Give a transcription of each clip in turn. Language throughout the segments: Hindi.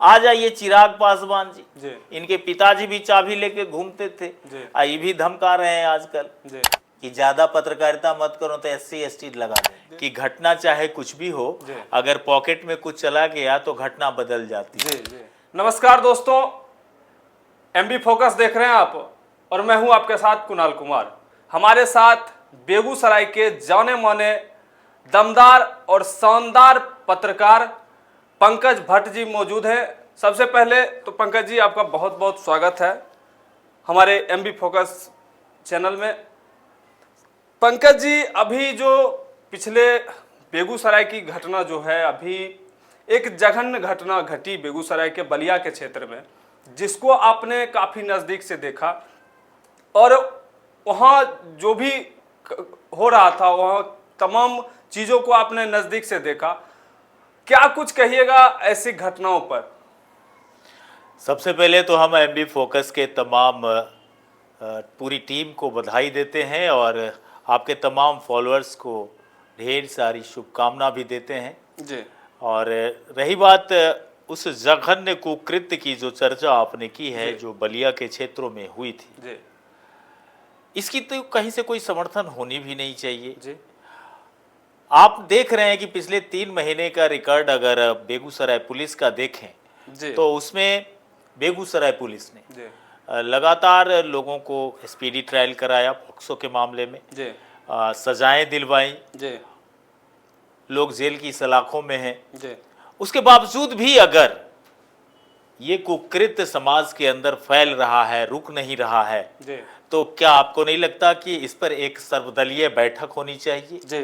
आ जाइए चिराग पासवान जी, इनके पिताजी भी चाबी लेके घूमते थे, ये भी धमका रहे हैं आजकल कि ज्यादा पत्रकारिता मत करो तो SC ST लगा दें, कि घटना चाहे कुछ भी हो, अगर पॉकेट में कुछ चला गया तो घटना बदल जाती है। नमस्कार दोस्तों, MB फोकस देख रहे हैं आप और मैं हूं आपके साथ कुणाल कुमार। हमारे साथ बेगूसराय के जाने माने दमदार और शानदार पत्रकार पंकज भट्ट जी मौजूद हैं। सबसे पहले तो पंकज जी आपका बहुत बहुत स्वागत है हमारे MB फोकस चैनल में। पंकज जी, अभी जो पिछले बेगूसराय की घटना जो है, अभी एक जघन्य घटना घटी बेगूसराय के बलिया के क्षेत्र में, जिसको आपने काफ़ी नज़दीक से देखा और वहाँ जो भी हो रहा था, वहाँ तमाम चीज़ों को आपने नज़दीक से देखा। क्या कुछ कहिएगा ऐसी घटनाओं पर? सबसे पहले तो हम MB फोकस के तमाम पूरी टीम को बधाई देते हैं और आपके तमाम फॉलोअर्स को ढेर सारी शुभकामना भी देते हैं जी। और रही बात उस जघन्य कुकृत्य की जो चर्चा आपने की है, जो बलिया के क्षेत्रों में हुई थी जी, इसकी तो कहीं से कोई समर्थन होनी भी नहीं चाहिए जी। आप देख रहे हैं कि पिछले 3 महीने का रिकॉर्ड अगर बेगूसराय पुलिस का देखें जी, तो उसमें बेगूसराय पुलिस ने जी, लगातार लोगों को स्पीडी ट्रायल कराया पॉक्सो के मामले में, जी, सजाएं दिलवाई, जी, लोग जेल की सलाखों में हैं। जी, उसके बावजूद भी अगर ये कुकृत्य समाज के अंदर फैल रहा है, रुक नहीं रहा है, जी, तो क्या आपको नहीं लगता कि इस पर एक सर्वदलीय बैठक होनी चाहिए? जी,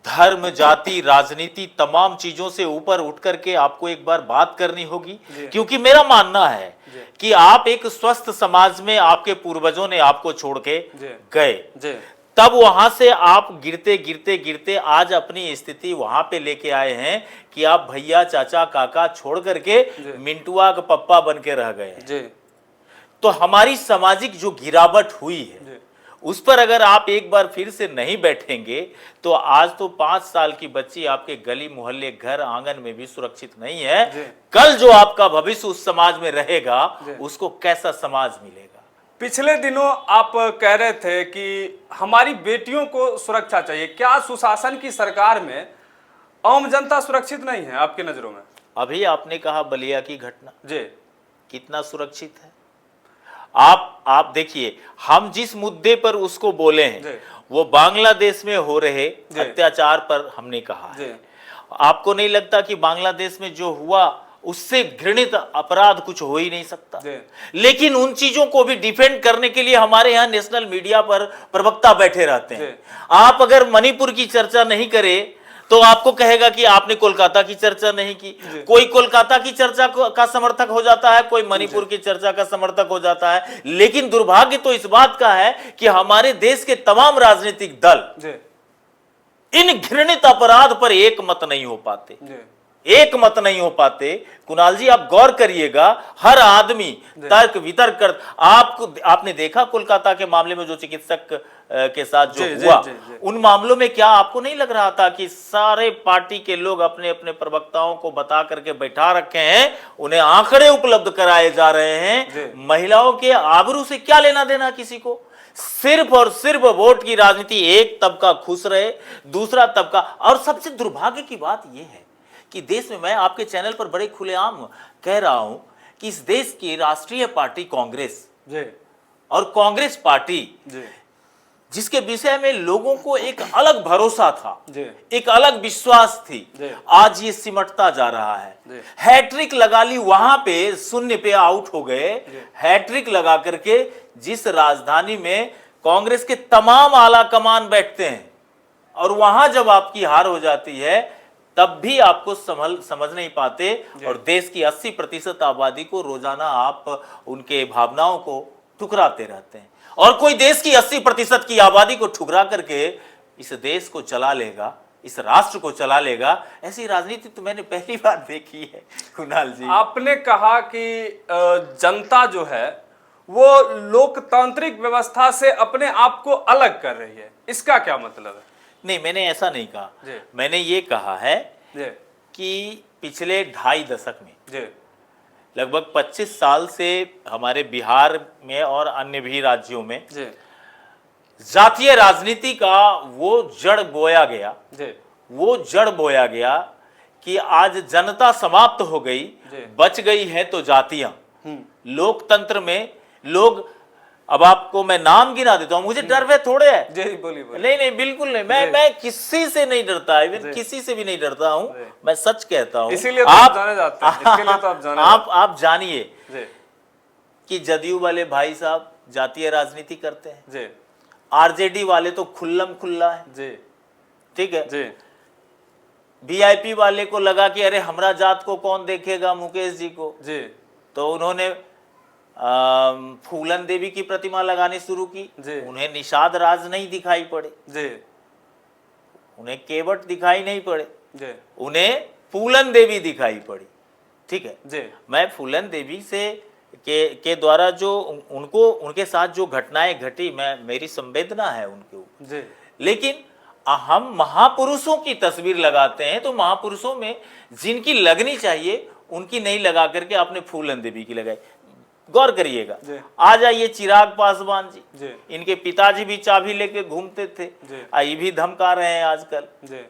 धर्म, जाति, राजनीति तमाम चीजों से ऊपर उठ करके आपको एक बार बात करनी होगी, क्योंकि मेरा मानना है कि आप एक स्वस्थ समाज में आपके पूर्वजों ने आपको छोड़ के गए, तब वहां से आप गिरते गिरते गिरते आज अपनी स्थिति वहां पे लेके आए हैं कि आप भैया, चाचा, काका छोड़ करके मिंटुआ का पप्पा बन के रह गए हैं। तो हमारी सामाजिक जो गिरावट हुई है उस पर अगर आप एक बार फिर से नहीं बैठेंगे तो आज तो 5 साल की बच्ची आपके गली मोहल्ले घर आंगन में भी सुरक्षित नहीं है, कल जो आपका भविष्य उस समाज में रहेगा उसको कैसा समाज मिलेगा? पिछले दिनों आप कह रहे थे कि हमारी बेटियों को सुरक्षा चाहिए। क्या सुशासन की सरकार में आम जनता सुरक्षित नहीं है आपकी नजरों में? अभी आपने कहा बलिया की घटना जी, कितना सुरक्षित है? आप देखिए, हम जिस मुद्दे पर उसको बोले हैं वो बांग्लादेश में हो रहे अत्याचार पर हमने कहा है। आपको नहीं लगता कि बांग्लादेश में जो हुआ उससे घृणित अपराध कुछ हो ही नहीं सकता? लेकिन उन चीजों को भी डिफेंड करने के लिए हमारे यहाँ नेशनल मीडिया पर प्रवक्ता बैठे रहते हैं। आप अगर मणिपुर की चर्चा नहीं करें तो आपको कहेगा कि आपने कोलकाता की चर्चा नहीं की। कोई कोलकाता की चर्चा का समर्थक हो जाता है, कोई मणिपुर की चर्चा का समर्थक हो जाता है। लेकिन दुर्भाग्य तो इस बात का है कि हमारे देश के तमाम राजनीतिक दल इन घृणित अपराध पर एक मत नहीं हो पाते, एक मत नहीं हो पाते। कुणाल जी, आप गौर करिएगा, हर आदमी तर्क वितर्क कर, आपने देखा कोलकाता के मामले में जो चिकित्सक के साथ जो हुआ, उन मामलों में क्या आपको नहीं लग रहा था कि सारे पार्टी के लोग अपने अपने प्रवक्ताओं को बता करके बैठा रखे हैं, उन्हें आंकड़े उपलब्ध कराए जा रहे हैं? महिलाओं के आबरू से क्या लेना देना किसी को? सिर्फ और सिर्फ वोट की राजनीति, एक तबका खुश रहे, दूसरा तबका। और सबसे दुर्भाग्य की बात यह है कि देश में, मैं आपके चैनल पर बड़े खुलेआम कह रहा हूं कि इस देश की राष्ट्रीय पार्टी कांग्रेस और कांग्रेस पार्टी जिसके विषय में लोगों को एक अलग भरोसा था, एक अलग विश्वास थी, आज ये सिमटता जा रहा है। हैट्रिक लगा ली, वहां पे 0 पे आउट हो गए। हैट्रिक लगा करके जिस राजधानी में कांग्रेस के तमाम आला कमान बैठते हैं और वहां जब आपकी हार हो जाती है तब भी आपको समझ नहीं पाते और देश की 80% आबादी को रोजाना आप उनके भावनाओं को ठुकराते रहते हैं। और कोई देश की 80% की आबादी को ठुकरा करके इस देश को चला लेगा, इस राष्ट्र को चला लेगा, ऐसी राजनीति तो मैंने पहली बार देखी है। कुणाल जी, आपने कहा कि जनता जो है वो लोकतांत्रिक व्यवस्था से अपने आप को अलग कर रही है, इसका क्या मतलब है? नहीं, मैंने ऐसा नहीं कहा। मैंने ये कहा है कि पिछले 2.5 दशक में लगभग 25 साल से हमारे बिहार में और अन्य भी राज्यों में जी जातीय राजनीति का वो जड़ बोया गया, जी वो जड़ बोया गया कि आज जनता समाप्त हो गई, जी। बच गई है तो जातियां। हम्म लोकतंत्र में लोग, अब आपको मैं नाम गिना देता हूं, मुझे डर वे थोड़े है। जी बोलिए बोलिए। नहीं नहीं बिल्कुल नहीं, मैं किसी से नहीं डरता, इवन किसी से भी नहीं डरता हूं, मैं सच कहता हूं। इसीलिए तो आप जाने जाते हैं, इसके लिए तो आप जाने आप जानिए जी कि जदयू वाले भाई साहब जातीय राजनीति करते हैं, जी आरजेडी वाले तो खुल्लम खुल्ला है, जी ठीक है। जी वीआईपी वाले को लगा कि अरे हमरा जात को कौन देखेगा, मुकेश जी को, जी तो उन्होंने फूलन देवी की प्रतिमा लगानी शुरू की। जी। उन्हें निषाद राज नहीं दिखाई पड़े, जी उन्हें केवट दिखाई नहीं पड़े, जी उन्हें फूलन देवी दिखाई पड़ी, ठीक है। जी मैं फूलन देवी से के द्वारा जो उनको उनके साथ जो घटनाएं घटी, मेरी संवेदना है उनके ऊपर, जी लेकिन हम महापुरुषों की तस्वीर लगाते हैं तो महापुरुषों में जिनकी लगनी चाहिए उनकी नहीं लगा करके आपने फूलन देवी की लगाई। गौर करिएगा, जी। आ जाइए चिराग पासवान जी, जी इनके पिताजी भी चाबी लेके घूमते थे, जी। ये भी धमका रहे हैं आजकल जी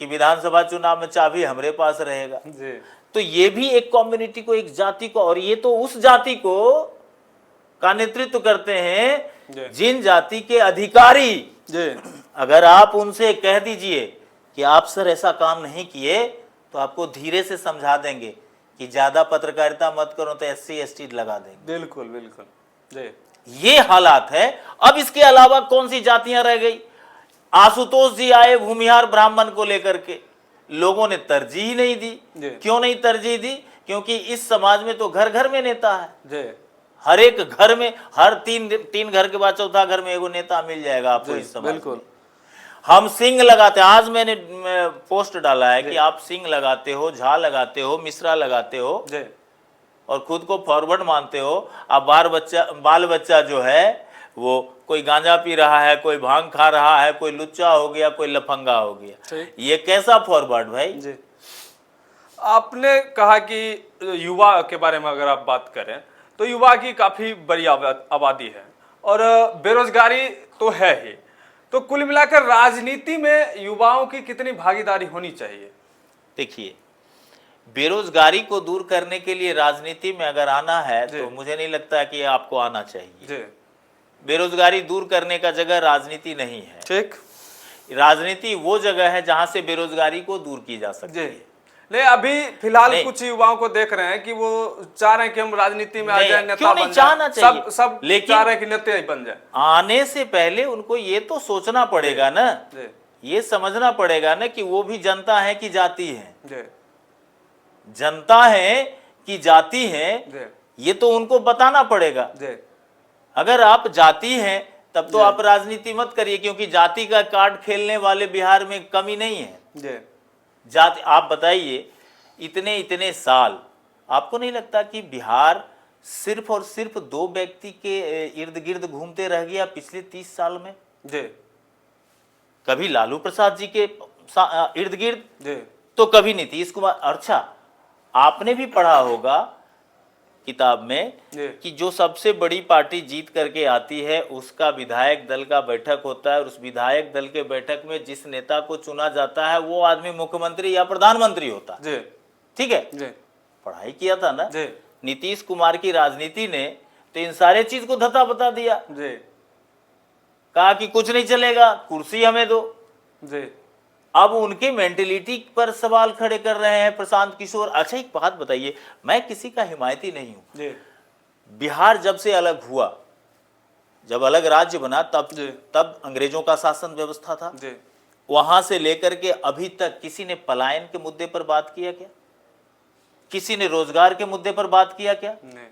कि विधानसभा चुनाव में चाबी हमरे पास रहेगा। जी तो ये भी एक कम्युनिटी को, एक जाति को, और ये तो उस जाति को का नेतृत्व करते हैं जिन जाति के अधिकारी, जी अगर आप उनसे कह दीजिए कि आप सर ऐसा काम नहीं किए तो आपको धीरे से समझा देंगे कि ज्यादा पत्रकारिता मत करो तो SC ST लगा देंगे। बिल्कुल बिल्कुल जी ये हालात है। अब इसके अलावा कौन सी जातियां रह गई? आशुतोष जी आए भूमिहार ब्राह्मण को लेकर के, लोगों ने तरजीह नहीं दी। जी। क्यों नहीं तरजीह दी? क्योंकि इस समाज में तो घर घर में नेता है, जी हर एक घर में, हर तीन घर के बाद चौथा घर में एगो नेता मिल जाएगा आपको इस समाज बिल्कुल। में। हम सिंह लगाते हैं, आज मैंने पोस्ट डाला है कि आप सिंह लगाते हो, झा लगाते हो, मिश्रा लगाते हो जी और खुद को फॉरवर्ड मानते हो। अब बाल बच्चा जो है वो कोई गांजा पी रहा है, कोई भांग खा रहा है, कोई लुच्चा हो गया, कोई लफंगा हो गया। ये कैसा फॉरवर्ड भाई? जी आपने कहा कि युवा के बारे में अगर आप बात करें तो युवा की काफी बड़ी आबादी है और बेरोजगारी तो है ही। तो कुल मिलाकर राजनीति में युवाओं की कितनी भागीदारी होनी चाहिए? देखिए, बेरोजगारी को दूर करने के लिए राजनीति में अगर आना है तो मुझे नहीं लगता कि आपको आना चाहिए। जी बेरोजगारी दूर करने का जगह राजनीति नहीं है। ठीक, राजनीति वो जगह है जहां से बेरोजगारी को दूर की जा सकती है। नहीं, अभी फिलहाल कुछ युवाओं को देख रहे हैं कि वो चाह रहे हैं कि हम राजनीति में आ जाए, नेता बन जाए। सब लेकिन चाह रहे हैं कि नेता ही बन जाए। आने से पहले उनको ये तो सोचना पड़ेगा ना, ये समझना पड़ेगा ना कि वो भी जनता है कि जाति है। जनता है कि जाति है, ये तो उनको बताना पड़ेगा। अगर आप जाति हैं तब तो आप राजनीति मत करिए, क्योंकि जाति का कार्ड खेलने वाले बिहार में कमी नहीं है। जाति, आप बताइए, इतने साल आपको नहीं लगता कि बिहार सिर्फ और सिर्फ 2 व्यक्ति के इर्द गिर्द घूमते रह गया पिछले 30 साल में? कभी लालू प्रसाद जी के इर्द गिर्द तो कभी नीतीश कुमार। अच्छा, आपने भी पढ़ा होगा किताब में कि जो सबसे बड़ी पार्टी जीत करके आती है उसका विधायक दल का बैठक होता है, और उस विधायक दल के बैठक में जिस नेता को चुना जाता है वो आदमी मुख्यमंत्री या प्रधानमंत्री होता है। ठीक है, पढ़ाई किया था ना। नीतीश कुमार की राजनीति ने तो इन सारे चीज को धता बता दिया, कहा कि कुछ नहीं चलेगा, कुर्सी हमें दो। अब उनके मेंटेलिटी पर सवाल खड़े कर रहे हैं प्रशांत किशोर। अच्छा, एक बात बताइए, मैं किसी का हिमायती नहीं हूं। बिहार जब से अलग हुआ, जब अलग राज्य बना, तब अंग्रेजों का शासन व्यवस्था था। वहां से लेकर के अभी तक किसी ने पलायन के मुद्दे पर बात किया क्या? किसी ने रोजगार के मुद्दे पर बात किया क्या? नहीं।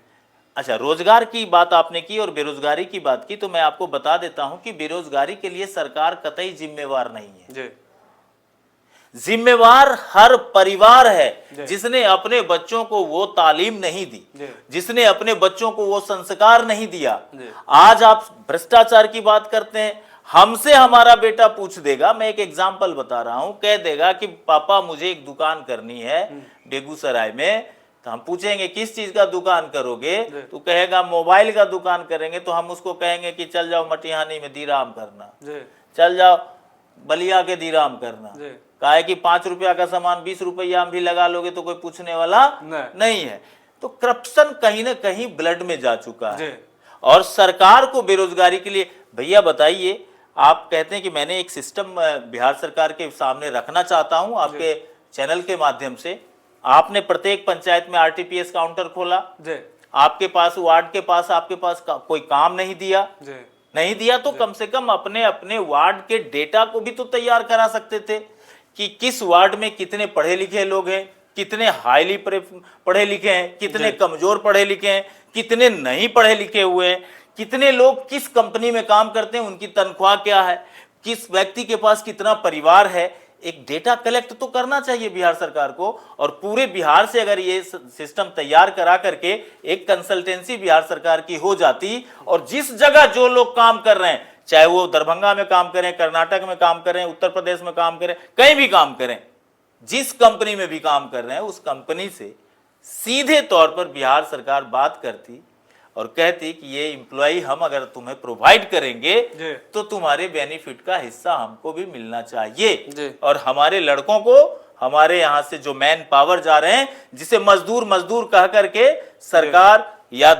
अच्छा, रोजगार की बात आपने की और बेरोजगारी की बात की, तो मैं आपको बता देता हूं कि बेरोजगारी के लिए सरकार कतई जिम्मेवार नहीं है। जिम्मेवार हर परिवार है जिसने अपने बच्चों को वो तालीम नहीं दी, जिसने अपने बच्चों को वो संस्कार नहीं दिया। आज आप भ्रष्टाचार की बात करते हैं, हमसे हमारा बेटा पूछ देगा, मैं एक एग्जांपल बता रहा हूं, कह देगा कि पापा मुझे एक दुकान करनी है बेगूसराय में, तो हम पूछेंगे किस चीज का दुकान करोगे, तो कहेगा मोबाइल का दुकान करेंगे। तो हम उसको कहेंगे कि चल जाओ मटिहानी में दीराम करना, चल जाओ बलिया के दीराम करना। कहा है कि 5 रुपया का सामान 20 रुपया भी लगा लोगे तो कोई पूछने वाला नहीं है। तो करप्शन कहीं ना कहीं ब्लड में जा चुका है। और सरकार को बेरोजगारी के लिए, भैया बताइए, आप कहते हैं कि मैंने एक सिस्टम बिहार सरकार के सामने रखना चाहता हूं आपके चैनल के माध्यम से। आपने प्रत्येक पंचायत में आरटीपीएस काउंटर खोला, आपके पास वार्ड के पास आपके पास कोई काम नहीं दिया, नहीं दिया तो कम से कम अपने अपने वार्ड के डेटा को भी तो तैयार करा सकते थे कि किस वार्ड में कितने पढ़े लिखे लोग हैं, कितने हाईली पढ़े लिखे हैं, कितने कमजोर पढ़े लिखे हैं, कितने नहीं पढ़े लिखे हुए हैं, कितने लोग किस कंपनी में काम करते हैं, उनकी तनख्वाह क्या है, किस व्यक्ति के पास कितना परिवार है। एक डेटा कलेक्ट तो करना चाहिए बिहार सरकार को। और पूरे बिहार से अगर ये सिस्टम तैयार करा करके एक कंसल्टेंसी बिहार सरकार की हो जाती, और जिस जगह जो लोग काम कर रहे हैं, चाहे वो दरभंगा में काम करें, कर्नाटक में काम करें, उत्तर प्रदेश में काम करें, कहीं भी काम करें, जिस कंपनी में भी काम कर रहे हैं उस कंपनी से सीधे तौर पर बिहार सरकार बात करती और कहती कि ये एम्प्लॉय हम अगर तुम्हें प्रोवाइड करेंगे तो तुम्हारे बेनिफिट का हिस्सा हमको भी मिलना चाहिए। और हमारे लड़कों को, हमारे यहाँ से जो मैन पावर जा रहे हैं, जिसे मजदूर मजदूर कह करके सरकार या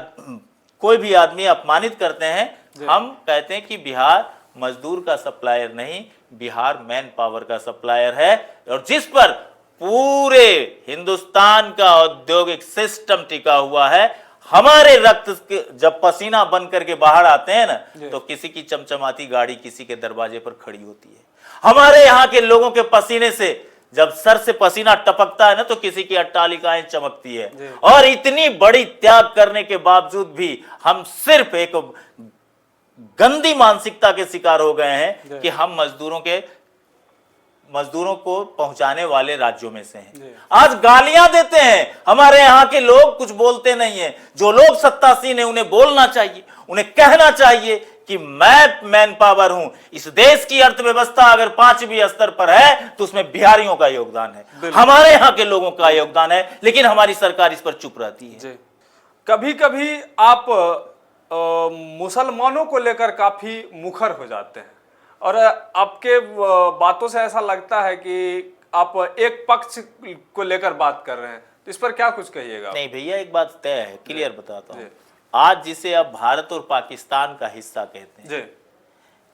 कोई भी आदमी अपमानित करते हैं, हम कहते हैं कि बिहार मजदूर का सप्लायर नहीं, बिहार मैन पावर का सप्लायर है। और जिस पर पूरे हिंदुस्तान का औद्योगिक सिस्टम टिका हुआ है। हमारे रक्त जब पसीना बन करके बाहर आते हैं ना, तो किसी की चमचमाती गाड़ी किसी के दरवाजे पर खड़ी होती है। हमारे यहाँ के लोगों के पसीने से जब सर से पसीना टपकता है ना, तो किसी की अट्टालिकाएं चमकती है। और इतनी बड़ी त्याग करने के बावजूद भी हम सिर्फ एक गंदी मानसिकता के शिकार हो गए हैं कि हम मजदूरों को पहुंचाने वाले राज्यों में से हैं। आज गालियां देते हैं हमारे यहाँ के लोग, कुछ बोलते नहीं है। जो लोग सत्तासीन है उन्हें बोलना चाहिए, उन्हें कहना चाहिए कि मैं मैन पावर हूं। इस देश की अर्थव्यवस्था अगर 5वीं स्तर पर है तो उसमें बिहारियों का योगदान है, हमारे यहाँ के लोगों का योगदान है, लेकिन हमारी सरकार इस पर चुप रहती है। कभी कभी आप मुसलमानों को लेकर काफी मुखर हो जाते हैं और आपके बातों से ऐसा लगता है कि आप एक पक्ष को लेकर बात कर रहे हैं, तो इस पर क्या कुछ कहिएगा? नहीं भैया, एक बात तय है, क्लियर बताता हूँ। आज जिसे आप भारत और पाकिस्तान का हिस्सा कहते हैं,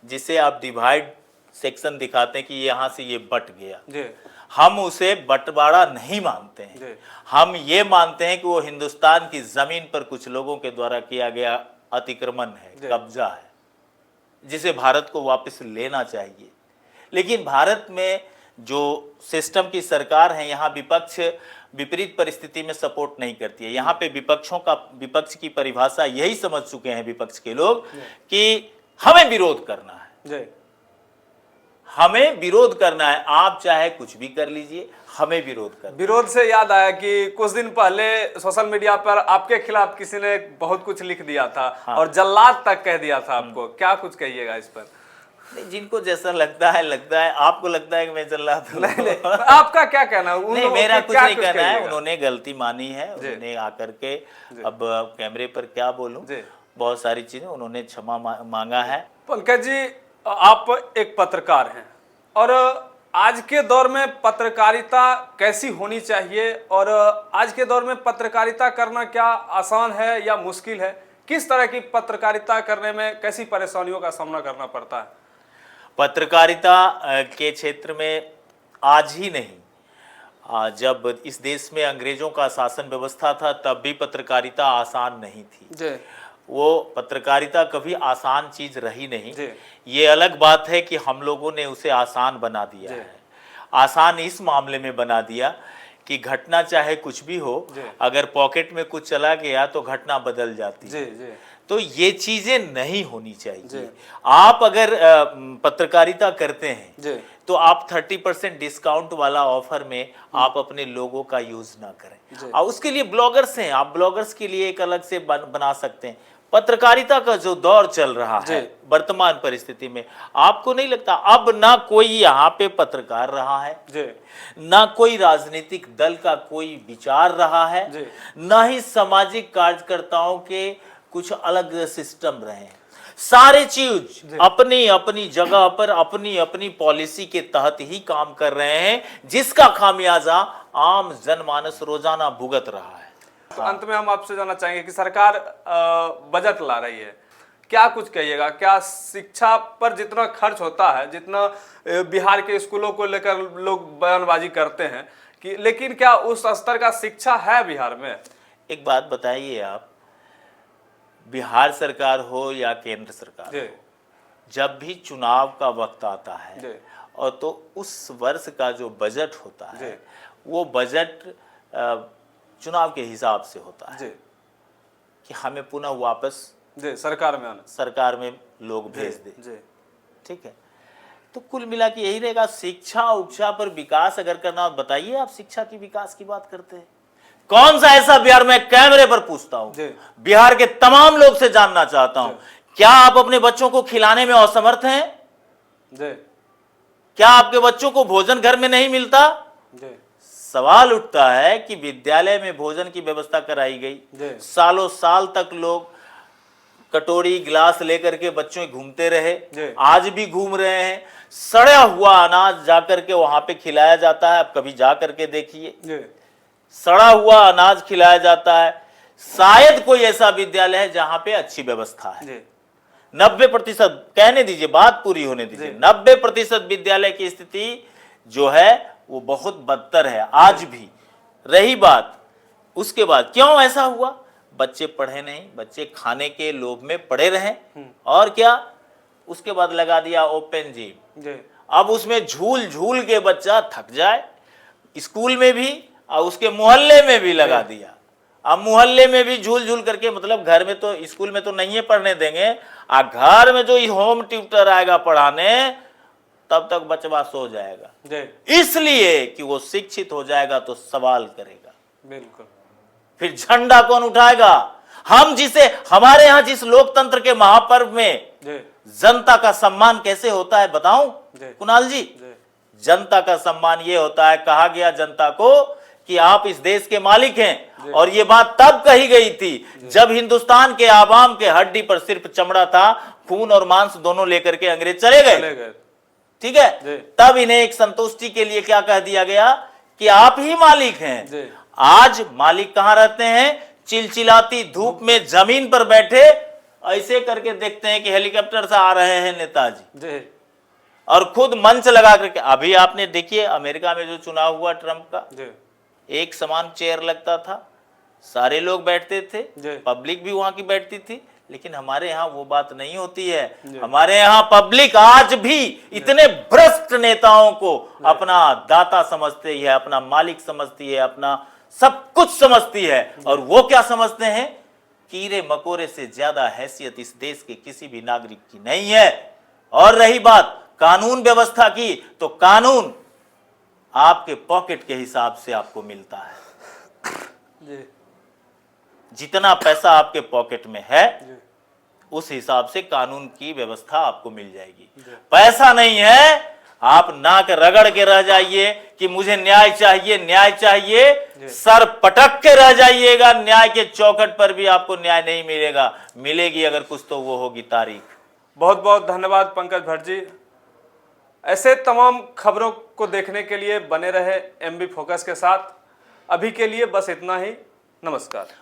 जिसे आप डिवाइड सेक्शन दिखाते हैं कि यहाँ से ये बट गया, हम उसे बंटवारा नहीं मानते हैं। हम ये मानते हैं कि वो हिंदुस्तान की जमीन पर कुछ लोगों के द्वारा किया गया अतिक्रमण है, कब्जा है, जिसे भारत को वापस लेना चाहिए। लेकिन भारत में जो सिस्टम की सरकार है, यहाँ विपक्ष विपरीत परिस्थिति में सपोर्ट नहीं करती है। यहाँ पे विपक्ष की परिभाषा यही समझ चुके हैं विपक्ष के लोग कि हमें विरोध करना है, हमें विरोध करना है, आप चाहे कुछ भी कर लीजिए, हमें विरोध करना। विरोध से याद आया कि कुछ दिन पहले सोशल मीडिया पर आपके खिलाफ किसी ने बहुत कुछ लिख दिया था। हाँ। और जल्लाद तक कह दिया था आपको, क्या कुछ कहिएगा इस पर? नहीं, जिनको जैसा लगता है, आपको लगता है कि मैं जल्लाद हूं। नहीं, आपका क्या कहना? नहीं, मेरा कुछ नहीं कहना है। उन्होंने गलती मानी है, उन्होंने आकर के, अब कैमरे पर क्या बोलूं, बहुत सारी चीजें उन्होंने क्षमा मांगा है। पंकज जी, आप एक पत्रकार हैं और आज के दौर में पत्रकारिता कैसी होनी चाहिए, और आज के दौर में पत्रकारिता करना क्या आसान है या मुश्किल है? किस तरह की पत्रकारिता करने में कैसी परेशानियों का सामना करना पड़ता है? पत्रकारिता के क्षेत्र में आज ही नहीं, जब इस देश में अंग्रेजों का शासन व्यवस्था था तब भी पत्रकारिता आसान नहीं थी। वो पत्रकारिता कभी आसान चीज रही नहीं। ये अलग बात है कि हम लोगों ने उसे आसान बना दिया है। आसान इस मामले में बना दिया कि घटना चाहे कुछ भी हो, अगर पॉकेट में कुछ चला गया तो घटना बदल जाती है। तो ये चीजें नहीं होनी चाहिए। आप अगर पत्रकारिता करते हैं तो आप 30% डिस्काउंट वाला ऑफर में आप अपने लोगों का यूज ना करें। और उसके लिए ब्लॉगर्स हैं, आप ब्लॉगर्स के लिए एक अलग से बना सकते हैं। पत्रकारिता का जो दौर चल रहा है वर्तमान परिस्थिति में, आपको नहीं लगता अब ना कोई यहाँ पे पत्रकार रहा है, ना कोई राजनीतिक दल का कोई विचार रहा है, ना ही सामाजिक कार्यकर्ताओं के कुछ अलग सिस्टम रहे हैं। सारे चीज अपनी अपनी जगह पर अपनी अपनी पॉलिसी के तहत ही काम कर रहे हैं, जिसका खामियाजा आम जनमानस रोजाना भुगत रहा है। तो अंत में हम आपसे जानना चाहेंगे कि सरकार बजट ला रही है, क्या कुछ कहिएगा? क्या शिक्षा पर जितना खर्च होता है, जितना बिहार के स्कूलों को लेकर लोग बयानबाजी करते हैं कि, लेकिन क्या उस स्तर का शिक्षा है बिहार में? एक बात बताइए आप, बिहार सरकार हो या केंद्र सरकार हो, जब भी चुनाव का वक्त आता है और तो उस वर्ष का जो बजट होता है वो बजट चुनाव के हिसाब से होता है कि हमें पुनः वापस सरकार में लोग भेज दे। ठीक है, तो कुल मिला के यही रहेगा। शिक्षा उक्षा पर विकास अगर करना, बताइए आप शिक्षा की विकास की बात करते हैं, कौन सा ऐसा बिहार में कैमरे पर पूछता हूं, बिहार के तमाम लोग से जानना चाहता हूं, क्या आप अपने बच्चों को खिलाने में असमर्थ हैं? क्या आपके बच्चों को भोजन घर में नहीं मिलता? सवाल उठता है कि विद्यालय में भोजन की व्यवस्था कराई गई, सालों साल तक लोग कटोरी गिलास लेकर के बच्चों घूमते रहे, आज भी घूम रहे हैं। सड़ा हुआ अनाज जाकर के वहां पे खिलाया जाता है, आप कभी जा करके देखिए, सड़ा हुआ अनाज खिलाया जाता है। शायद कोई ऐसा विद्यालय है जहां पे अच्छी व्यवस्था है। 90%, कहने दीजिए, बात पूरी होने दीजिए, 90% विद्यालय की स्थिति जो है वो बहुत बदतर है आज भी। रही बात उसके बाद क्यों ऐसा हुआ, बच्चे पढ़े नहीं, बच्चे खाने के लोभ में पड़े रहे, और क्या उसके बाद लगा दिया ओपन जिम। अब उसमें झूल झूल के बच्चा थक जाए, स्कूल में भी और उसके मोहल्ले में भी लगा दिया। अब मोहल्ले में भी झूल झूल करके, मतलब घर में तो, स्कूल में तो नहीं है पढ़ने देंगे, घर में जो होम ट्यूटर आएगा पढ़ाने, तब तक बचवा सो जाएगा, इसलिए कि वो शिक्षित हो जाएगा तो सवाल करेगा। बिल्कुल, फिर झंडा कौन उठाएगा? हम जिसे, हमारे यहां जिस लोकतंत्र के महापर्व में जनता का सम्मान कैसे होता है बताऊं कुणाल जी? जनता का सम्मान ये होता है, कहा गया जनता को कि आप इस देश के मालिक हैं, और ये बात तब कही गई थी जब हिंदुस्तान के आवाम के हड्डी पर सिर्फ चमड़ा था, खून और मांस दोनों लेकर के अंग्रेज चले गए। ठीक है, तब इन्हें एक संतुष्टि के लिए क्या कह दिया गया कि आप ही मालिक हैं। आज मालिक कहां रहते हैं? चिलचिलाती धूप में जमीन पर बैठे ऐसे करके देखते हैं कि हेलीकॉप्टर से आ रहे हैं नेताजी, और खुद मंच लगा करके। अभी आपने देखिए अमेरिका में जो चुनाव हुआ ट्रंप का, एक समान चेयर लगता था, सारे लोग बैठते थे, पब्लिक भी वहां की बैठती थी। लेकिन हमारे यहाँ वो बात नहीं होती है। हमारे यहाँ पब्लिक आज भी इतने भ्रष्ट नेताओं को अपना दाता समझती है, अपना मालिक समझती है, अपना सब कुछ समझती है, और वो क्या समझते हैं? कीड़े मकोड़े से ज्यादा हैसियत इस देश के किसी भी नागरिक की नहीं है। और रही बात कानून व्यवस्था की, तो कानून आपके पॉकेट के हिसाब से आपको मिलता है। जितना पैसा आपके पॉकेट में है उस हिसाब से कानून की व्यवस्था आपको मिल जाएगी। पैसा नहीं है, आप नाक रगड़ के रह जाइए कि मुझे न्याय चाहिए, न्याय चाहिए, सर पटक के रह जाइएगा, न्याय के चौखट पर भी आपको न्याय नहीं मिलेगा। मिलेगी अगर कुछ तो वो होगी तारीख। बहुत बहुत धन्यवाद पंकज भट्ट जी। ऐसे तमाम खबरों को देखने के लिए बने रहे एमबी फोकस के साथ। अभी के लिए बस इतना ही, नमस्कार।